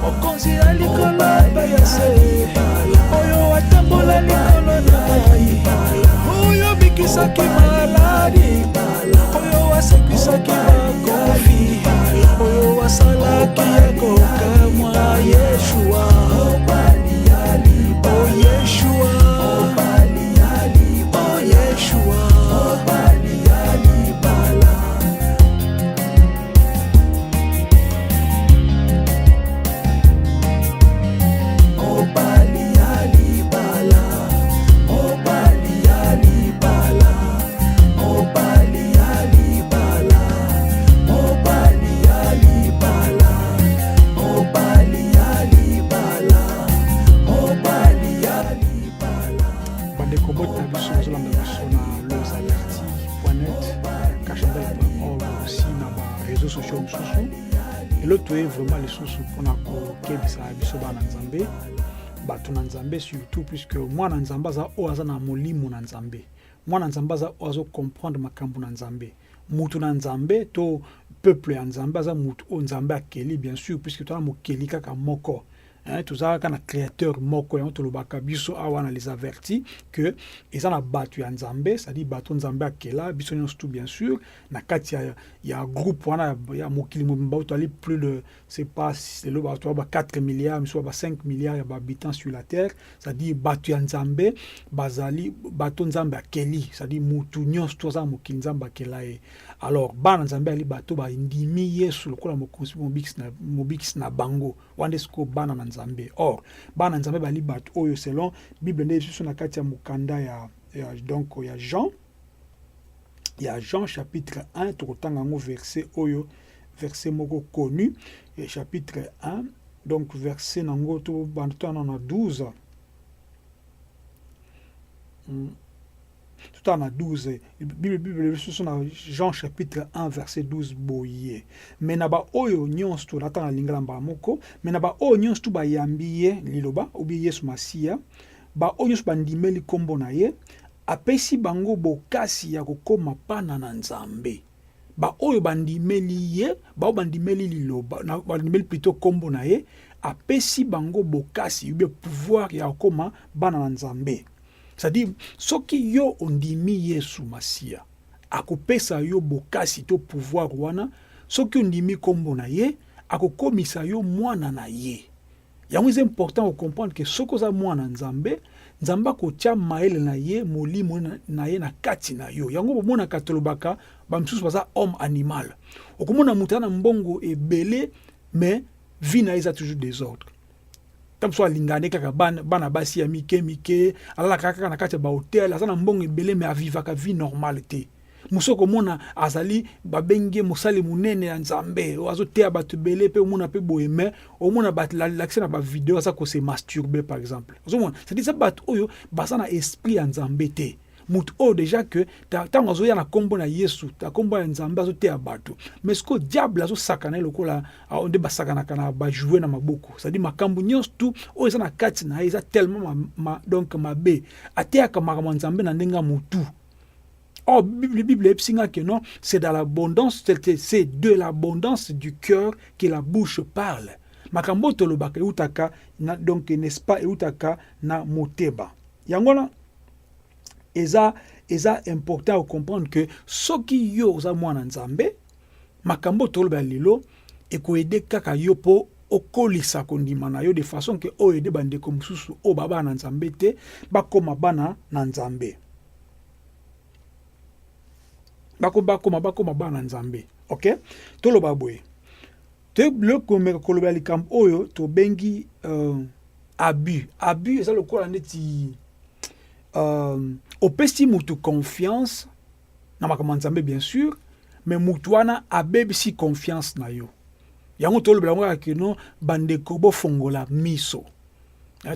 Okonzi ya likolo bayase oyo atambola likolo na oyo bikisaki maladi oyo asekwisaki bakofi oyo asalaki ya kokamwa Yeshua o Yeshua o Yeshua et l'autre est vraiment les sources pour na ko kebisa biso bana nzambe bato na nzambe surtout puisque moi na nzambe za oaza na molimo na nzambe moi na nzambe za oazo comprendre makambo na nzambe mutu na nzambe to peuple ya nzambe za mutu o nzambe akeli bien sûr puisque to na mokeli kaka moko tout ça quand un créateur moko et on te le bakabiso awana les avertis que ils en a battu en Zambé, c'est-à-dire bateau Zambé akela biso tout bien sûr na kati ya groupe wana ya mokili mobimba to aller plus de c'est pas le bateau ba 4 milliards mais soit ba 5 milliards d'habitants sur la terre, c'est-à-dire battu en Zambé bazali bateau Zambé akeli, c'est-à-dire mutu nyos to za mokili Zambé akela e alors bana Zambé ali bateau ba ndimi yesu lokola mokonzi mobix na bango wande sko bana na Nzambe. Or bana nzambe bali bat oyo selon Bible nde sur na kati ya mukanda donc ya Jean chapitre 1 tokotanga ngo verset oyo verset moko connu et chapitre 1 donc verset nango to bandana na 12 tout en a 12 Bible sur na Jean chapitre 1 verset 12 boye mais na ba oyo nyonso to natana lingala mba moko mais na ba oyo nyonso to ba yambiye liloba obi Yesu Masia ba oyo nyonso bandimeli kombo na ye apesi bango bokasi ya kokoma pana na Nzambe ba oyo bandimeli ye ba oyo bandimeli liloba na bandimeli plutôt kombo na ye apesi bango bokasi ube pouvoir ya kokoma bana na Nzambe. C'est-à-dire, ce qui yo ondimi Yesu Masia, akopesa yo bokasi to pouvoir wana, ce qui ondimi kombo na ye, akokomisa yo mwana na ye. Yango c'est important de comprendre que ce que za mwana Nzambe, Nzamba ko tia maele na ye, molimo na ye na kati na yo. Yango bomona katolobaka, ba msusu baza homme animal. Okomona mutana mbongo ebele, mais vie na eza toujours désordre. Comme soit lingane kaka bana basi ya mike ala kaka na kati ba hotel azana mbongo ebele mais aviva ka vie normalité musoko mona azali babenge musale munene ya Nzambe azo te abatu bele pe mona pe boyeme o mona bat l'accès na ba vidéo ça ko se masturber par exemple ozo mona c'est dit ça bat oyo basana esprit ya Nzambe te mutu o déjà que tango azo ya na kombo na Yesu ta kombo ya Nzambe azo te abatu mais ce que diable azo sakana lokola onde basakana kana ba jouer na maboko c'est dit makambu nyos tout o eza na kati na eza tellement donc mabe atea kama Nzambe na ndenga mutu. Oh, Bible epsinga que non, c'est dans l'abondance, c'est de l'abondance du cœur que la bouche parle. Makambo tolobaka utaka na donc n'est-ce pas utaka na moteba. Yangola eza important de comprendre que soki yo za mwana Nzambe makambo toloba lilo e ko aider kaka yo po okolisa kondima na yo de façon que o aider bande comme susu o baba na Nzambe te bakoma bana na Nzambe. Bakoma bana Nzambe. OK? Toloba boye. Te le komeka koloba likambo oyo to bengi abus. Abus eza lokola neti opesi mutu confiance na makambo Nzambe bien sûr, mais mutu wana abebisi confiance na yo. Yango toloba ngo ke no bandeko bo fongola miso.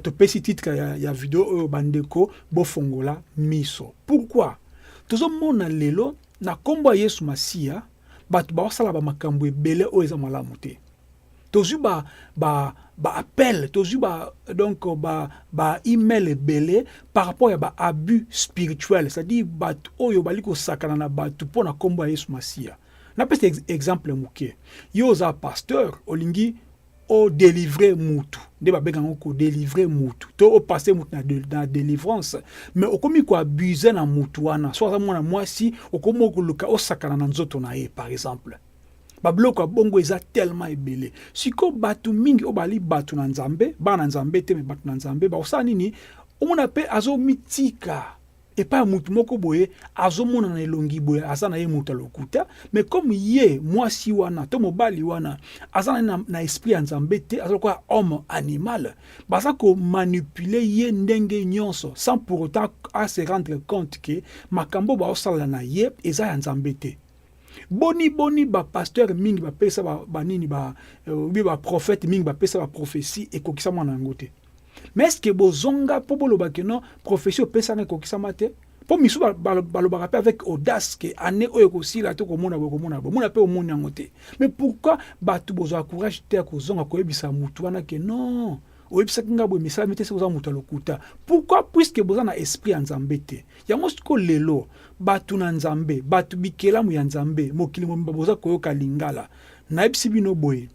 To pesi titre ya vidéo oyo bandeko bo fongola miso. Pourquoi? Tozo mona lelo na kombo Yesu Masia batu ba sala ba makambo ebele o eza malamu te. Tozu ba appel tozwi donc email ebele par rapport à abus spirituel, c'est-à-dire bato oyo bali kosakana na bato mpona kombo ya Yesu Masiya. Napesa exemple moke, yo oza pasteur olingi o délivrer mutu nde babengango ko délivrer mutu to o passer mutu na délivrance, mais okomi ko abuser na mutu wana so aza mwana mwasi okomi koluka osakana na nzoto na ye par exemple. Babiloko ya bongo eza tellement ebele. Siko batu mingi obali batu na nzambe, bana nzambe te me batu na nzambe, osala nini omona pe azo mitika epa mutu moko boye azomona na elongi boye aza na ye mutu alokuta, mais comme ye mwasi wana to mobali wana aza na esprit ya nzambe te, aza lokola homme animal, baza ko manipuler ye ndenge nyonso sans pour autant à se rendre compte que makambo baosala na ye eza ya nzambe te. Boni ba pasteur mingi ba pesa ba nini ba prophète mingi ba pesa ba prophétie et kokisa mwana yango te. Mais est-ce que bozonga po boloba ke non prophétie pesa na kokisa mate? Po misu balobaka pe avec audace que année oyo kosila to komona mona pe omona yango te. Mais pourquoi batu bozo courage te kozonga koyebisa mutu wana ke non? Oyebisaki nga boye misala mete soza mutu alokuta. Pourquoi? Puisque boza na esprit ya nzambe te. Yango siko lelo batu na nzambe, batu bikelamu ya nzambe, mokili momba boza koyoka lingala. Nayebisi bino boye.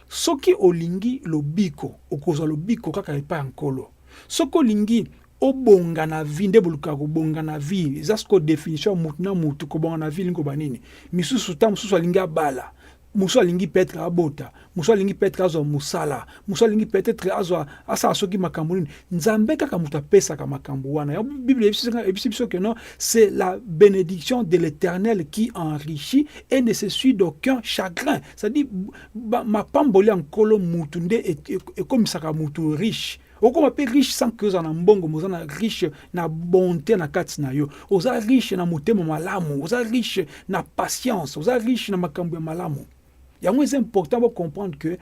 Soki olingi lobiko, okozwa lobiko kaka epa nkolo. Soki olingi obonga na vie, nde boluka kobonga na vie. Eza siko définition mutu na mutu kobonga na vie lingo banini. Misusu ta mususu alingi abala. Muso alingi peut-être abota, muso alingi peut-être azwa musala, muso alingi peut-être azwa asa soki makambo nini. Nzambe kaka muta pesa ka makambo wana. Ya Bible ebisi biso que non, c'est la bénédiction de l'Éternel qui enrichit et ne se suit d'aucun chagrin. C'est-à-dire ma pamboli ankolo mutu nde et comme saka mutu riche. Okoma pe riche sans que oza na mbongo, oza na riche na bonté na kati na yo, oza riche na motema malamu, oza riche na patience, oza riche na makambo ya malamu. Yango c'est important de comprendre que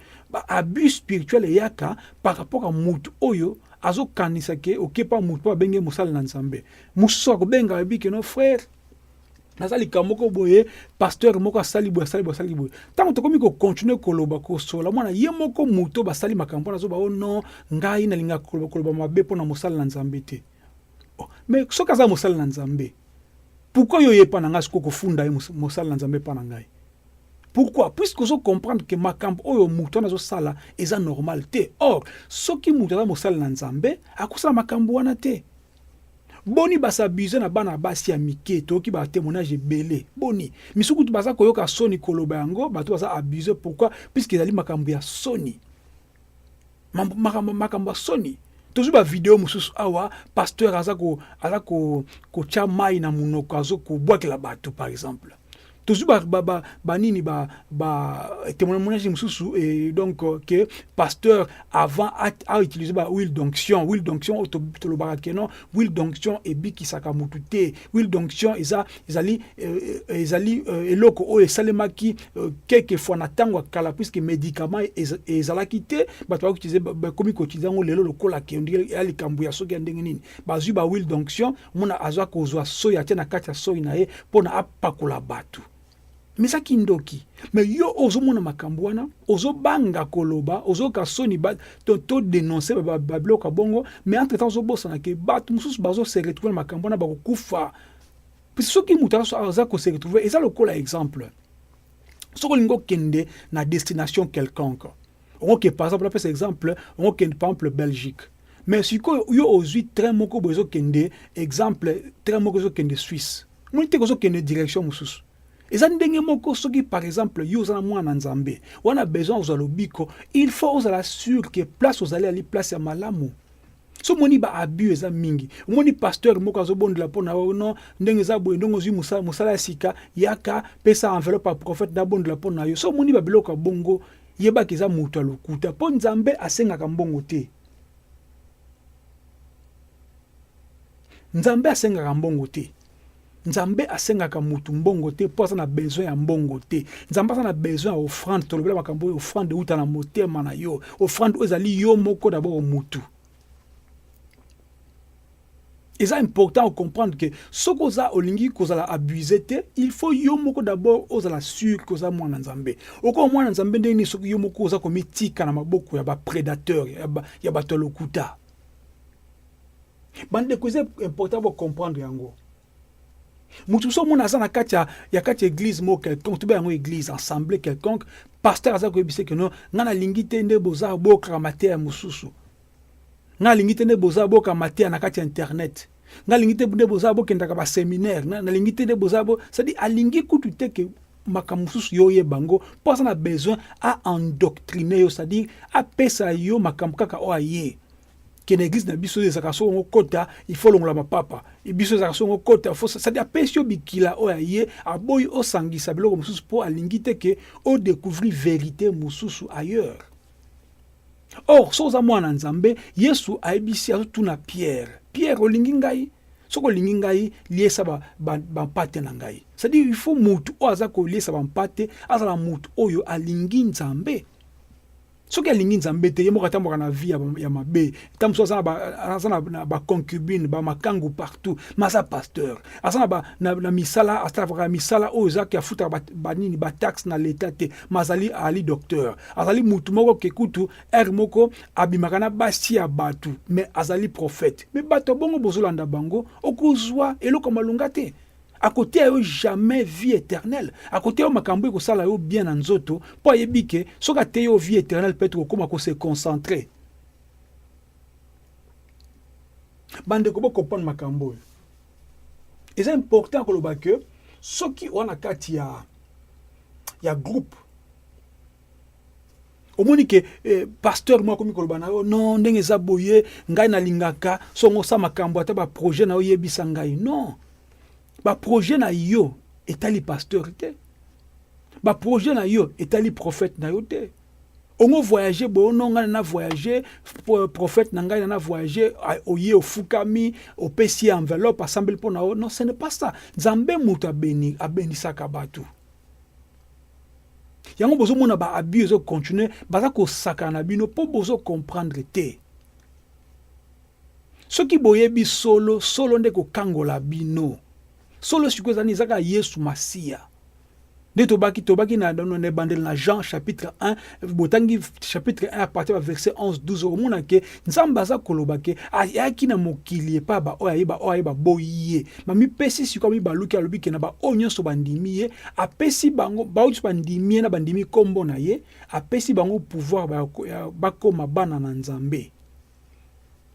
abus spirituel yaka par rapport à mutu oyo azo kanisa ke okepa mutu pa benge musala na nzambe. Muso ko benga bi ke no frère nazali kamoko boye pasteur moko asali boye. Tant to komi ko continuer koloba ko sola mwana ye moko mutu basali makambo na zo ba non ngai na linga koloba mabe pona musala na nzambe te. Mais soka za musala na nzambe. Pourquoi yo yepa na ngai ko funda musala na nzambe pa na ngai? Pourquoi? Puisque vous comprenez que makambo oyo mutu nazo sala eza normal te. Or, soki mutu na mosala na nzambe, akusala makambo wana te. Boni basabuse na bana basi ya mike to ki ba témoignage belé. Boni, misuku tu baza koyoka soni koloba yango, bato baza abuse. Pourquoi? Puisque ezali makambo ya soni. Makambo ya soni. Tozu ba vidéo mususu awa pasteur azako tia mai na munoko azo ko bwakela bato par exemple. Toujours nini témoignage mususu et donc que pasteur avant a utilisé huile d'onction to lo barakenon huile d'onction et biki sakamutute huile d'onction ezali eloko o esalemaki quelques fois na tango kala puisque médicament ezalaki te bato ba utiliser komi ko utiliser ngo lelo lokola ke ndiri ali kambu ya soki ndenge nini bazui ba huile d'onction mona azwa kozwa soya te na kati ya soyi na ye pona apakola batu. Mais ça qui ndoki. Mais yo ozo mona makambo wana, ozo banga koloba, ozo kasoni ba to dénoncer ba bloka bongo, mais entre temps ozo bossa na ke bat mususu bazo se retrouver makambo wana ba kufa. Puis ce qui mutaso aza ko se retrouver, eza lokola exemple. Soko lingo kende na destination quelconque. On que par exemple, par exemple, on que par exemple Belgique. Mais si yo ozui train moko bozo kende, exemple train moko bozo kende Suisse. Moi te bozo kende direction mususu. Eza ndenge moko soki par exemple yo za mwana nzambe on a besoin aux alobiko il faut aux la sûr que place aux aller ali place ya malamu so moni ba abus eza mingi moni pasteur moko azobondela pona non ndenge za boye ndongo zui musala sika yaka pesa enveloppe à prophète da bondela pona yo so moni ba biloko bongo yeba ke za mutu alokuta po nzambe asengaka mbongo te nzambe asengaka mbongo te Nzambe asengaka mutu mbongo te po aza na besoin ya mbongo te. Nzambe aza na besoin ya offrande tolobela makambo offrande uta na motema na yo. Offrande ezali yo moko d'abord mutu. Et c'est important de comprendre que ce que ça olingi kozala abusé te, il faut yo moko d'abord ozala sûr que ça mwana nzambe. Oko mwana nzambe ndeni soki yo moko oza komitika na maboko ya ba prédateur ya ba tolokuta. Bande ko c'est important de comprendre yango. Mutu so mona za na kati ya église mo quelconque, to be yango église assemblée quelconque, pasteur aza ko yebise que non ngana lingite nde boza boka mater mususu. Nga lingite nde boza boka mater na kati internet. Nga lingite nde boza boka ndaka ba séminaire, na lingite nde boza bo, c'est-à-dire alingi kutu te que makamususu yo ye bango, pas on a besoin à endoctriner yo, c'est-à-dire à pesa yo makamu kaka o aye. Que l'église na biso ezaka so ngo kota, il faut longola mapapa. Et biso ezaka so ngo kota, faut c'est-à-dire pesio bikila o aye, aboy o sangisa biloko mususu po alingite que o découvrir vérité mususu ailleurs. Or, soza mwana nzambe, Yesu aibisi atuna Pierre. Pierre olingi ngai, soko olingi ngai liesa ba mpate na ngai. C'est-à-dire il faut mutu o aza ko liesa ba mpate, azala mutu oyo alingi nzambe. Soki alingi nzambe te, yemo katamboka na vie ya mabe, tamso aza na ba concubine, ba makangu partout, maza pasteur. Aza na misala, astafaka misala oyo zaki afuta ba nini ba taxe na l'état te, mazali ali docteur. Azali mutu moko kekutu moko abimaka na basi ya batu, mais azali prophète. Mais bato bongo bozolanda bango, okozwa eloko malunga te. À côté de jamais vie éternelle. À côté de makambo ko sala yo bien en nzoto, po yebike, so ka te yo vie éternelle peut-être comment ko se concentrer. Bande ko comprendre makambo. Et c'est important que le bake, ce qui on a kati ya groupe. Au moins que pasteur moi komi ko bana non ndenge za boye ngai na lingaka so ngo sa makambo ata ba projet na oyebisa ngai non. Ba projet na yo etali pasteur te. Ba projet na yo etali prophète na yo te. Ongo voyager bo nonga na voyager prophète na ngai na voyager oye ofukami opesi enveloppe assemble pour na non ce n'est pas ça. Nzambe mutu abeni saka batu. Yango bozo mona ba abuse continuer baza ko saka na bino po bozo comprendre te. Soki boyebi solo nde ko kangola bino. Solo sikozani zaka Yesu Masia. De tobaki na bandel na Jean chapitre 1, botangi chapitre 1 à partir du verset 11-12 au mona ke nzamba za kolobake ayaki na mokili pa ba oyeba boye. Mami pesi sikomi baluki alobi ke na ba onyo so bandimi apesi bango ba uti bandimi na bandimi kombo na ye, apesi bango pouvoir ba koma bana na nzambe.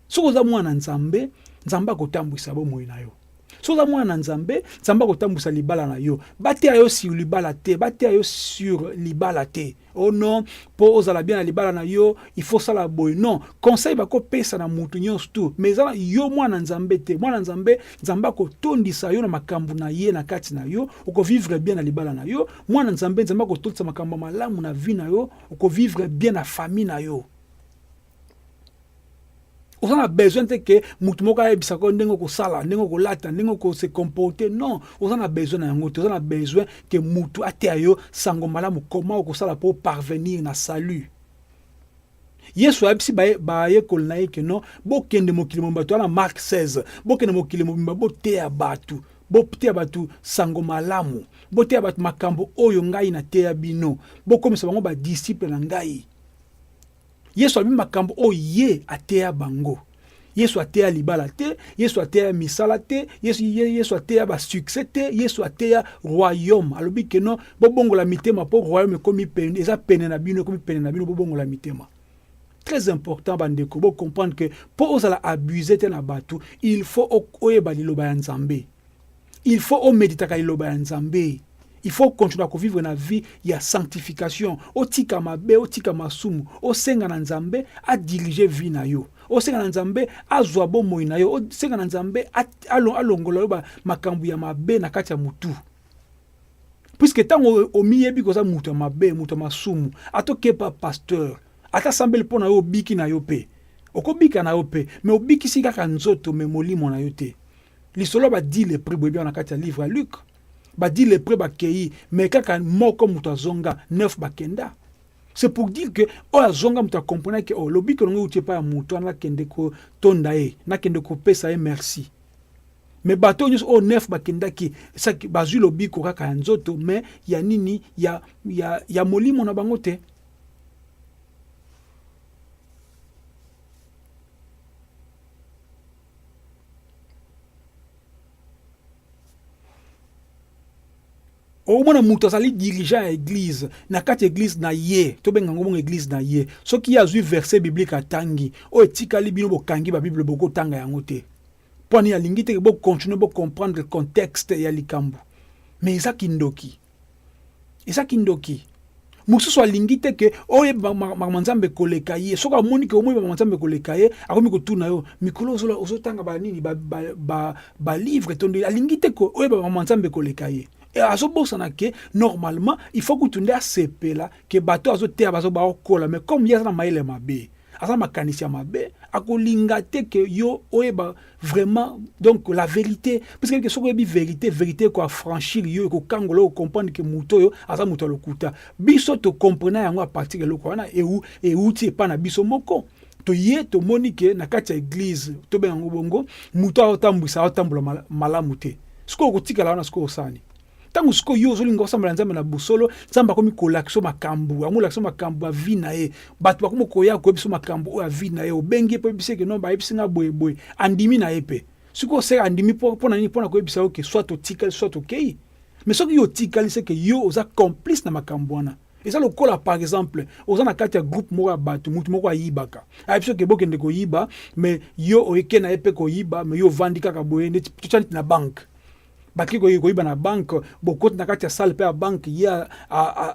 Soko za mwana nzambe, nzamba kotambwisa bomoi na yo. Soza mwana nzambe, nzamba kotambusa libala na yo. Bate ayo sur libala te, bate ayo sur libala te. Oh non, po ozala bien na libala na yo, il faut ça la boy. Non, conseil bako pesa na mutu nyonso tu. Mais zala yo mwana nzambe te. Mwana nzambe, nzamba ko tondisa yo na makambu na ye na kati na yo, uko vivre bien na libala na yo. Mwana nzambe, nzamba ko tondisa makambu malamu na vie na yo, uko vivre bien na famille na yo. On a besoin de que mutumoka ebisa ko ndengo ko sala, ndengo ko lata, ndengo ko se comporter. Non, on a besoin na yango, on a besoin que mutu ateayo sango malamu comment ko sala pour parvenir na salut. Yesu abisi ba ye ko na que non, bo kende mokili mombato na Marc 16, bo kende mokili momba bo te abatu. Bo te abatu sango malamu, bo te abatu makambo oyo ngai na te abino, bo komisa bango ba disciple na ngai. Yesu abi makambo o ye atea bango. Yesu atea libala te, Yesu atea misala te, Yesu atea ba succès te, Yesu atea royaume. Alobi ke non, bo bongo la mitema po royaume komi pene, eza pene na bino komi pene na bino bo bongo la mitema. Très important bandeko, bo comprendre que po ozala abuser te na batu, il faut oyeba liloba ya Nzambe. Il faut o meditaka liloba ya Nzambe. Il faut continuer à vivre une vie, il y a sanctification. Otika mabe, otika masumu, osenga na Nzambe a diriger vie na yo. Osenga na Nzambe a zwa bo moi na yo, osenga na Nzambe alongola yo ba makambu ya mabe na kati ya mutu. Puisque tango omiyebi koza mutu mabe, mutu masumu, atoke pa pasteur, ata sambele po na yo biki na yo pe. Okobika na yo pe, mais obiki si kaka nzoto me molimo na yo te. Lisolo ba di le prix bobi na kati ya livre à Luc. Ba dit les prêts bakei mais kaka moko muta zonga neuf bakenda. C'est pour dire que o azonga muta comprendre que o lobi que ngo utie pa muto na kende ko tonda e na kende ko pesa e merci. mais bato nyonso o neuf bakendaki saki bazwi lobiko kaka ya nzoto mais ya nini ya molimo na bango te. Au moins mutu azali dirigeant ya église na kati église na ye to benga ngo église na ye soki ya zwi verset biblique atangi o etikali bino bokangi ba bible boko tanga yango te poni alingi te bo continuer bo comprendre le contexte ya likambo mais eza kindoki mususu alingi te ke oye manzambe koleka ye soki amoni ke omoi manzambe koleka ye akomi kotuna yo mikolo ozotanga banini ba livre tondi alingi te ko oye manzambe koleka ye. Et azobosana ke normalement il faut que tu nde asepela ke bato azoteya bazobaokola mais comme ye aza na mayele mabe aza na makanisi ya mabe akolinga te ke yo oyeba vraiment donc la vérité parce que soki oyebi vérité ko affranchir yo ekokangola okocomprendre ke moto oyo aza moto ya lokuta biso tokomprena yango a partir eloko wana euti epa na biso moko toye tomoni ke na kati ya église tobenga yango bongo moto aotambola malamu te sikoyo okotikala wana sikoyo osani tango siko yo zolinga osambala nzambe na busolo nzambe akomi kolakisa makambo amolakisa makambo ya vi na ye bato bakomi koya koyebisa makambo oyo ya vi na ye obengi mpe oyebisi eke no bayebisi nga boyeboye andimi na ye mpe sikoyo oseka andimi mpo na nini mpo na koyebisa yo ke soit otikali soit okei mais soki yo otikali seke yo oza complice na makambo wana eza lokola par exemple oza na kati ya groupe moko ya bato mutu moko ayibaka ayebi soki bokende koyiba mais yo oyeke na ye mpe koyiba mais yo ovandi kaka boye neti totya neti na banke baki koyiba na banque bokoti na kati ya salle pe ya banque ye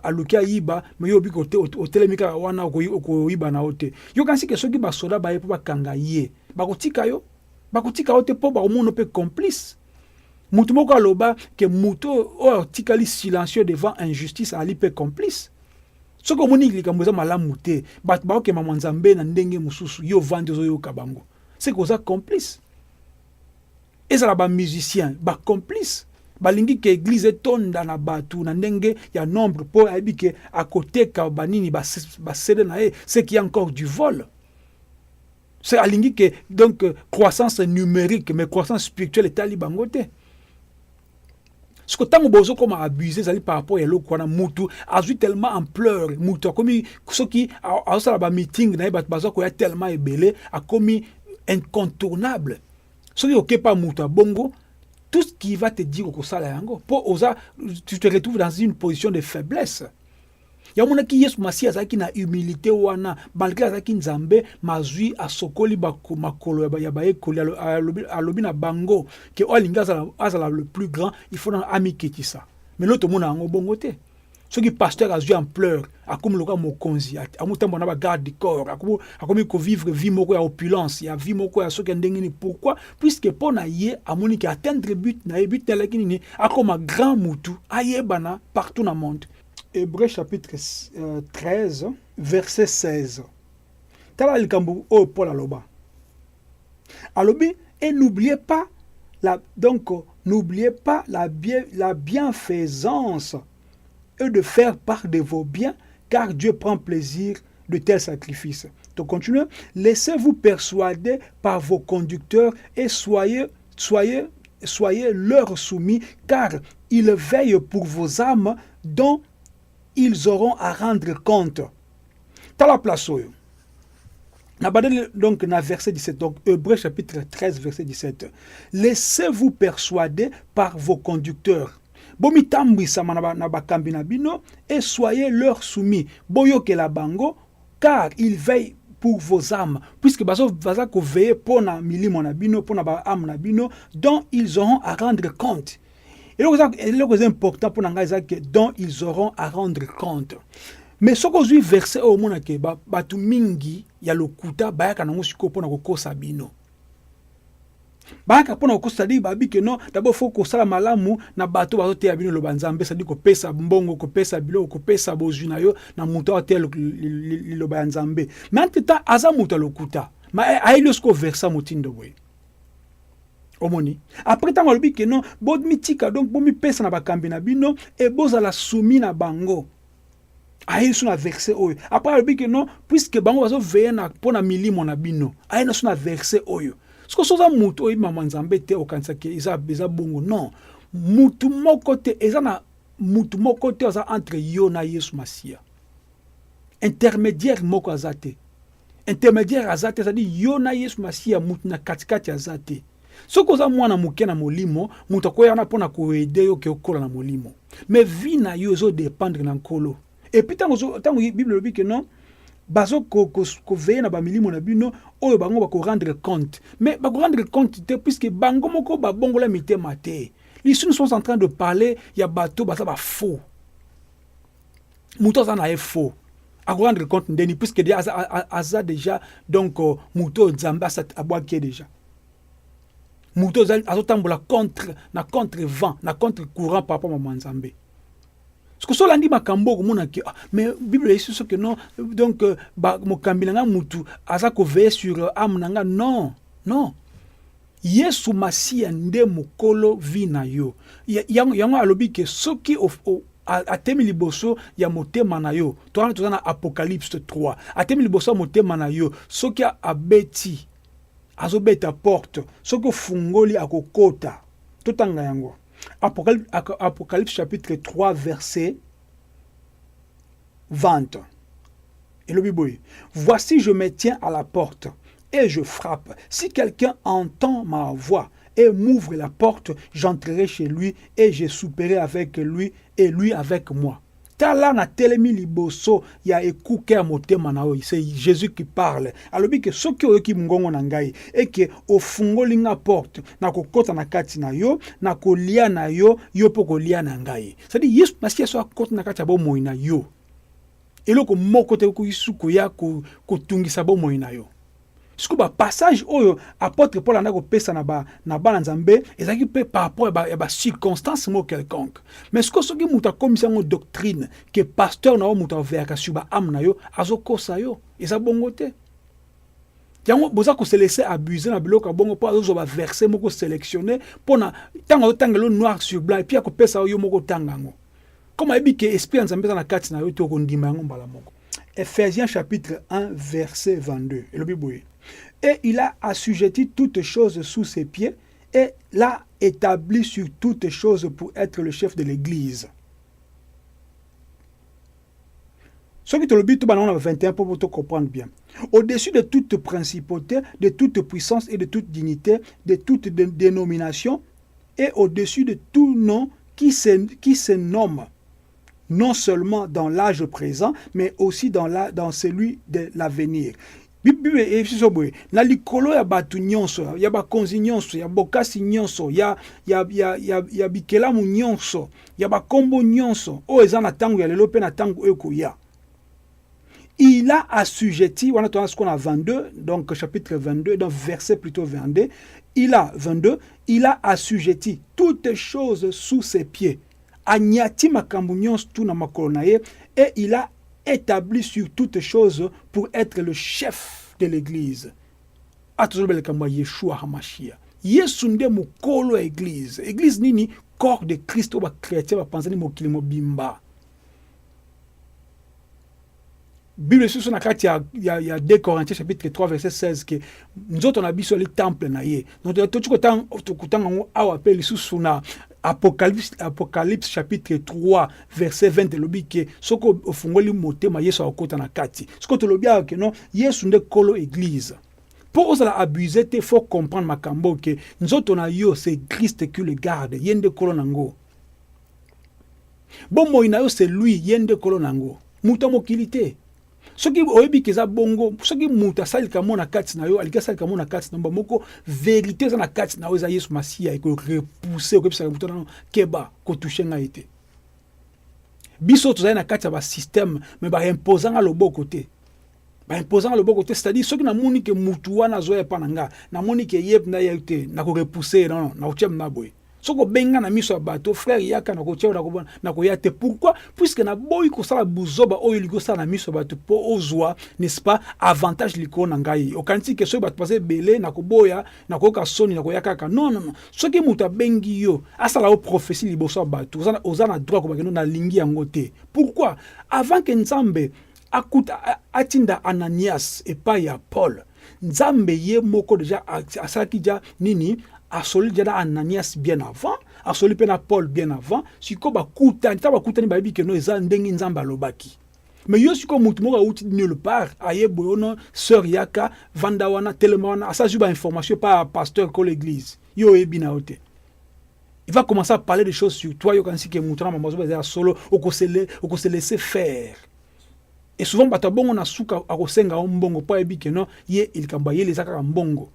aluki ayiba me yo obi otelemi kaka wana okoyiba na yo te yo kanisi ke soki basoda baye mpo bakanga ye bakotika yo te mpo bakomona mpe complice mutu moko aloba ke mutu oyo atikali silencieux devant injustice ali mpe complice soki omoni likambo eza malamu te bato bakokema mwa nzambe na ndenge mosusu yo vandi ozoyoka bango seke oza complice ezala bamusicien bacomplice balingi ke église etonda na bato na ndenge ya nombre mpo ayebi ke akoteka banini basede na ye ce qui est encore du vol c'est alingi ke donc croissance numérique mais croissance spirituelle etali bango te siko ntango bozokoma abuse ezali par rapport ya eloko wana mutu azwi tellement ampleur mutu akomi soki azosala bameeting na ye bato bazwa koya tellement ebele akomi incontournable soki okepa mutu bongo tout ce qui va te dire okosala yango po oza tu te retrouves dans une position de faiblesse yamonaki yesu masi azalaki na humilité wana malgré azalaki nzambe mazwi asokoli makolo ya bayekoli alobi na bango ke oyo alingi azala le plus grand il faut na amiketisa mais lo tomona yango bongo te soki pasteur azwi ampleur akomi loka mokonzi amutambo na bagarde du corps akomi kovivre vie moko ya opulence ya vie moko ya soki ndenge nini pourquoi puisque mpo na ye amoni ke atteindre but na ye but nalaki nini akoma grand mutu ayebana partout na monde. Hébreux chapitre 13 verset 16 tala likambo oyo Paul aloba alobi et n'oubliez pas la bienfaisance et de faire part de vos biens, car Dieu prend plaisir de tels sacrifices. Donc continuez. Laissez-vous persuader par vos conducteurs et soyez leur soumis, car ils veillent pour vos âmes dont ils auront à rendre compte. T'as la place. Donc, dans verset 17, donc Hébreux chapitre 13, verset 17. Laissez-vous persuader par vos conducteurs. Bomitambwisama na bakambi na bino et soyez leur soumis. Boyoke la bango car ils veillent pour vos âmes puisque bazo ko veiller pour na milimo na bino pour na ba âme na bino dont ils auront à rendre compte. Et le c'est important pour nanga que dont ils auront à rendre compte. Mais ce que je verset au mona ke batu mingi ya lokuta bayaka na ngosiko pour na kokosa bino. Baka pona kokosa di babi ke non d'abord faut ko sala malamu na bato bazote ya bino lo banzambe ça dit ko pesa mbongo ko pesa bilo ko pesa bozuna yo na muto hotel lo banzambe mais en temps aza muto lokuta ma ailo sko versa mutindo boy omoni après tant lobi ke non bod mitika donc bo mi pesa na bakambi na bino e bozala soumis na bango ayi suna verset oyo après lobi ke non puisque bango bazo veiller na pona milimo na bino ayi na suna verset oyo que soza mutu oyi mama nzambe te okanisa ke eza bongo non mutu moko te eza na mutu moko te aza entre yo na Yesu Masia intermédiaire moko aza te intermédiaire aza te c'est-à-dire yo na Yesu Masia mutu na katikati aza te soki oza mwana moke na molimo mutu akoyana mpona koede yo ke okola na molimo mais vie na yo ezodépendre na nkolo et puis ntango bible elobi ke non bazo koveye na bamilimo na bino oyo bango bakorendre compte mais bakorendre compte te puisque bango moko babongola mitema te ici nous sommes en train de parler ya bato baza bafaux mutu aza na ye faux akorendre compte ndeni puisque aza déjà donc mutu oyo nzambe abwaki ye déjà mutu azotambola contre vent na contre courant par rapport à nzambe. Ce que cela dit makambo komona ke mais bible est ce que non donc mokambi nanga mutu aza ko veiller sur âme nanga non Yesu Masia nde mokolo vi na yo yango alobi ke soki atemi liboso ya motema na yo toza na Apocalypse 3 atemi liboso ya motema na yo soki abeti azobeta porte soki ofungoli akokota totanga yango Apocalypse chapitre 3 verset 20. Et le Bible, voici je me tiens à la porte et je frappe. Si quelqu'un entend ma voix et m'ouvre la porte, j'entrerai chez lui et je souperai avec lui et lui avec moi. Tala na telemi liboso ya ekuke ya motema na yo, c'est Jésus qui parle. Alobi ke soki oyoki mungongo na ngai et que ofungoli nga porte na kokota na kati na yo na kolia na yo yo po kolia na ngai. C'est-à-dire Yesu Masia so akota na kati ya bomoi na yo. Eloko moko te ko isuko ya ko tungisa bomoi na yo. Siko ba passage oyo apôtre Paul andako pesa na bana nzambe ezaki pe par rapport à ba circonstance mo quelconque mais siko soki muta komisa ngo doctrine que pasteur na o muta verka suba am na yo azokosa yo eza bongo te yango boza ko se laisser abuser na biloko bongo po azo ba verset moko sélectionner pona tango tangelo noir sur blanc et puis akopesa yo moko tangango comme ebi ke esprit nzambe na kati na yo to ko ndima yango mbala moko. Ephésiens chapitre 1 verset 22 et le Bible. Et il a assujetti toutes choses sous ses pieds et l'a établi sur toutes choses pour être le chef de l'Église. Ce qui te le but, on a 21 pour te comprendre bien. Au-dessus de toute principauté, de toute puissance et de toute dignité, de toute dénomination et au-dessus de tout nom qui se nomme, non seulement dans l'âge présent, mais aussi dans celui de l'avenir. Bible efisi boye na likolo ya batu nyonso ya bakonzi nyonso ya bokasi nyonso ya bikelamu nyonso ya bakombo nyonso o eza na tango ya lelo pe na tango ekoya. Il a assujetti, on a ce qu'on a 22, donc chapitre 22, donc verset plutôt 22, il a assujetti toutes choses sous ses pieds. Anyati makambo nyonso tu na makolo na ye et il a établi sur toutes choses pour être le chef de l'église. Atozobele kama Yeshua HaMashiach. Yesu nde mukolo église. Église nini corps de Christ ba chrétien ba panzani mokili mobimba. Bible sur na kati ya 2 Corinthiens chapitre 3 verset 16 que nous autres on a biso le temple na ye. Donc to kutanga ngo awa pe lisusu na Apocalypse chapitre 3 verset 20 lobi ke soko ofungoli motema Yesu akota na kati. Soko to lobi ke non Yesu nde kolo église. Pour osala abuser te faut comprendre makambo ke nzoto na yo c'est Christ qui le garde yende kolo nango. Bon moina yo c'est lui yende kolo nango. Muta mokilité. Soki oyebi keza bongo soki muta salika mona kati na yo alika salika mona kati na moko vérité za na kati na yo za Yesu Masia eko repousser ko pesa muta na keba ko toucher nga ite biso to za na kati ya ba système mais ba imposant le bon côté c'est-à-dire soki na moni ke mutu wana zo ya pananga na moni ke yeb na yete na ko repousser non na ochem na boy. Soko benga na miso bato frère yaka na kotia na koyate pourquoi puisque na boy ko sala buzoba oyo liko sala na miso bato po ozwa n'est-ce pas avantage liko na ngai okanti ke so bato passer belé na koboya na koka soni na koyaka ka non soki muta bengi yo asala o prophétie liboso bato ozana droit ko bakeno na lingi yango te pourquoi avant que Nzambe akuta atinda Ananias et pas ya Paul Nzambe ye moko déjà asaki déjà nini asoli déjà Ananias bien avant, asoli pe na Paul bien avant, siko bakutani ta bakutani bayebi ke no eza ndenge Nzambe alobaki. Mais yo siko mutu moko outi nulle part aye boyono sœur yaka vanda wana tellement wana asa juba information par pasteur ko l'église. Yo ebi na ote. Il va commencer à parler des choses sur toi yo kansi ke mutu na mamozo ba solo oko se laisser faire. Et souvent bato bongo na suka akosenga mbongo pa ebi ke no ye il kamba ye les aka mbongo.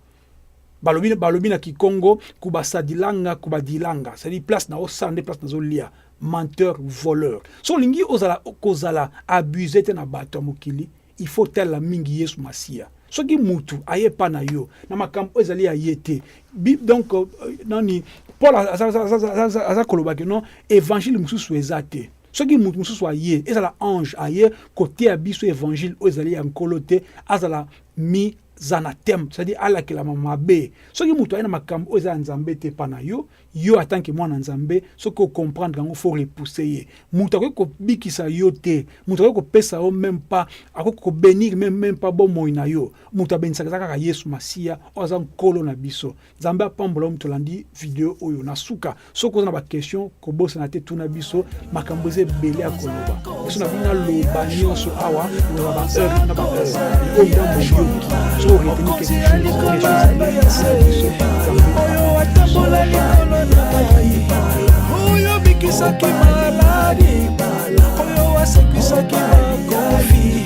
Balobi na Kikongo kuba sadilanga kuba dilanga. C'est-à-dire place na osande place na zolia. Menteur, voleur. So lingi kozala abusé te na bato mokili, il faut tel la mingi Yesu Masia. So ki mutu aye pa na yo na makambo ezali ayete. Donc nani Paul aza kolobaki non évangile mususu ezate. So ki mutu mususu aye ezala ange aye côté abiso évangile ezali ya nkolote azala mi zanatem, c'est-à-dire ala ke la mamabe. So ki mutu aina makambo oza nzambe te pana yo en que moi nzambe, so ko comprendre ngo faut repousser. Mutu ko bikisa yo te, mutu ko pesa o même pas, ko bénir même pas bon moina yo. Mutu benisa kaka Yesu Masia, oza nkolo na biso. Nzambe pambola mutu landi vidéo oyo na suka. So ko na ba question ko bossa na te tuna biso, makambo ze belé akoloba. So na bina lo banyo so awa, na ba heure na ba heure. O ndambo yo. So retenir quelque chose. Oyo bikisaki maladi, oyo wasekisaki makofi,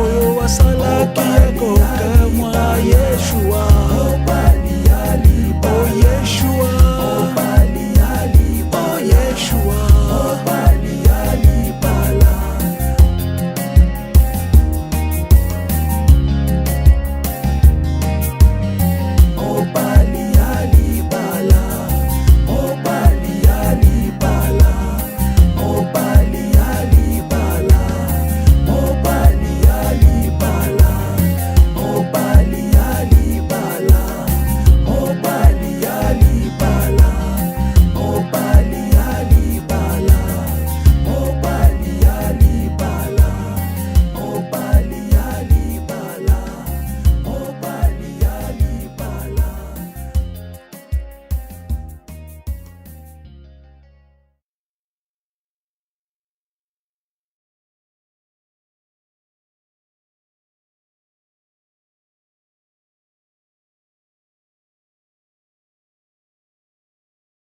oyo wasalaki yakokamwa Yeshua.